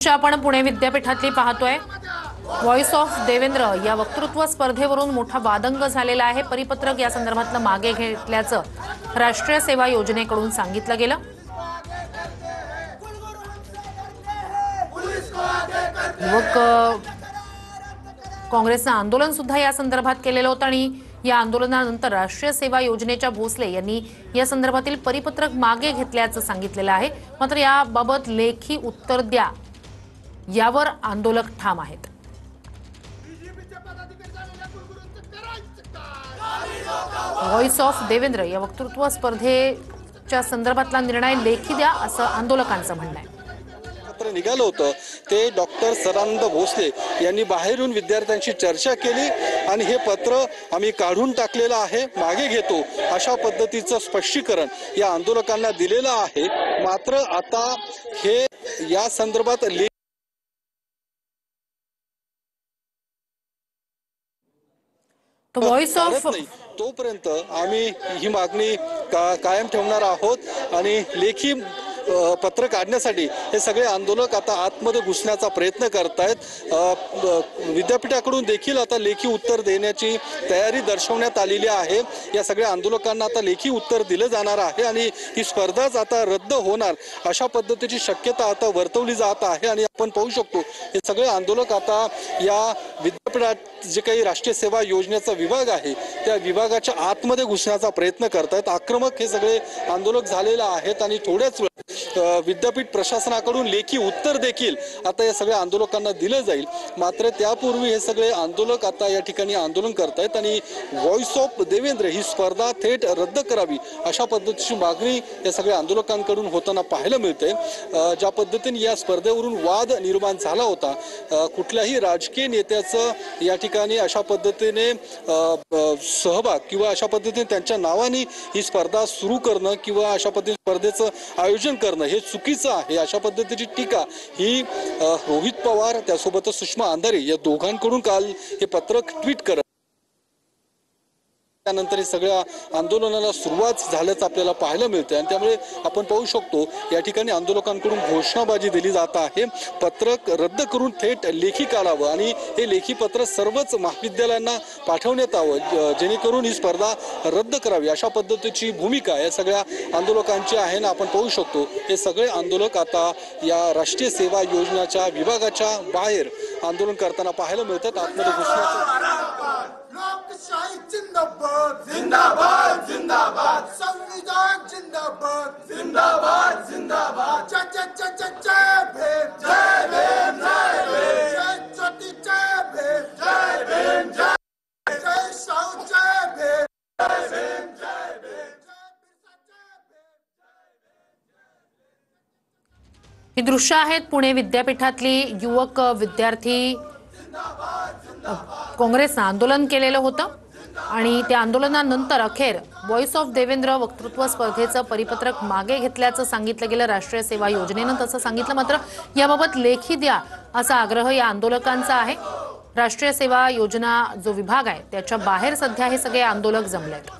आपण पुणे विद्यापीठातली पाहतोय। Voice of Devendra या वक्तृत्व स्पर्धेवरून मोठा वादंग झालेला आहे। परिपत्रक या संदर्भातलं मागे घेतल्याचं राष्ट्रीय सेवा योजनेकडून सांगितलं गेलं। युवक काँग्रेसनं आंदोलन सुद्धा या संदर्भात केलेलं होतं आणि या आंदोलनानंतर राष्ट्रीय सेवा योजनेच्या भोसले यांनी या संदर्भातील परिपत्रक मागे घेतल्याचं सांगितलेलं आहे। मात्र याबाबत लेखी उत्तर द्या यावर आंदोलक ठाम आहेत। व्हॉइस ऑफ देवेंद्र या वक्तृत्व स्पर्धेच्या संदर्भातला निर्णय लेखी द्या असं आंदोलकांचं म्हणणं आहे। पत्र निघालं होतं ते डॉक्टर सदानंद भोसले यांनी बाहेरून विद्यार्थ्यांशी चर्चा केली आणि हे पत्र आम्ही काढून टाकलेलं आहे, मागे घेतो अशा पद्धतीचं स्पष्टीकरण या आंदोलकांना दिलेलं आहे। मात्र आता हे या संदर्भात व्हॉइस ऑफ तोपर्यंत आम्ही ही मागणी कायम ठेवणार आहोत आणि लेखी पत्र काढण्यासाठी हे सगळे आंदोलक आता आतमध्ये घुसण्याचा प्रयत्न करतायत। विद्यापीठाकडून देखील आता लेखी उत्तर देण्याची तयारी दर्शवण्यात आलेली आहे। या सगळ्या आंदोलकांना आता लेखी उत्तर दिलं जाणार आहे आणि ही स्पर्धाच आता रद्द होणार अशा पद्धतीची शक्यता आता वर्तवली जात आहे। आणि आपण पाहू शकतो हे सगळे आंदोलक आता या विद्यापीठात जे काही राष्ट्रीय सेवा योजनेचा विभाग आहे त्या विभागाच्या आतमध्ये घुसण्याचा प्रयत्न करतायत। आक्रमक हे सगळे आंदोलक झालेले आहेत आणि थोड्याच वेळात विद्यापीठ प्रशासनाकडून लेखी उत्तर देखील आता या सगळ्या आंदोलकांना दिलं जाईल। मात्र त्यापूर्वी हे सगळे आंदोलक आता या ठिकाणी आंदोलन करतायत आणि व्हॉइस ऑफ देवेंद्र ही स्पर्धा थेट रद्द करावी अशा पद्धतीची मागणी या सगळ्या आंदोलकांकडून होताना पाहायला मिळते। ज्या पद्धतीने या स्पर्धेवरून वाद निर्माण झाला होता, कुठल्याही राजकीय नेत्याचं या ठिकाणी अशा पद्धतीने सहभाग किंवा अशा पद्धतीने त्यांच्या नावाने ही स्पर्धा सुरू करणं किंवा अशा पद्धतीने स्पर्धेचं आयोजन करणं हे चुकीचं आहे अशा पद्धतीची टीका ही रोहित पवार त्यासोबतच सुषमा अंधारे या दोघांकडून काल हे पत्रक ट्विट करत त्यानंतर सगळ्या आंदोलनाला सुरुवात झाल्याचं आपल्याला पाहायला मिळते। आणि त्यामुळे आपण पाहू शकतो या ठिकाणी आंदोलकांकडून घोषणाबाजी दिली जात आहे, पत्रक रद्द करून थेट लेखी काढावं आणि हे लेखी पत्र सर्वच महाविद्यालयांना पाठवण्यात यावं जेणेकरून ही स्पर्धा रद्द करावी अशा पद्धतीची भूमिका या सगळ्या आंदोलकांची आहे। ना आपण पाहू शकतो हे सगळे आंदोलक आता या राष्ट्रीय सेवा योजनेच्या विभागाच्या बाहेर आंदोलन करताना पाहायला मिळतात। आतमध्ये घुसण्याचं जिंदाबाद जिंदाबाद जिंदाबाद संविधान जिंदाबाद जिंदाबाद जिंदाबाद जय जय जय जय जय भीम जय भीम जय भीम जय ज्योति जय भीम जय भीम जय शाहू जय भीम जय भीम जय भीम ही दृश्य आहेत पुणे विद्यापीठातली। युवक विद्यार्थी काँग्रेसनं आंदोलन केलेलं होतं आणि त्या आंदोलनानंतर अखेर व्हॉइस ऑफ देवेंद्र वक्तृत्व स्पर्धेचं परिपत्रक मागे घेतल्याचं सांगितलं गेलं राष्ट्रीय सेवा योजनेनं तसं सांगितलं। मात्र याबाबत लेखी द्या असा आग्रह या आंदोलकांचा आहे। राष्ट्रीय सेवा योजना जो विभाग आहे त्याच्या बाहेर सध्या हे सगळे आंदोलक जमलेत।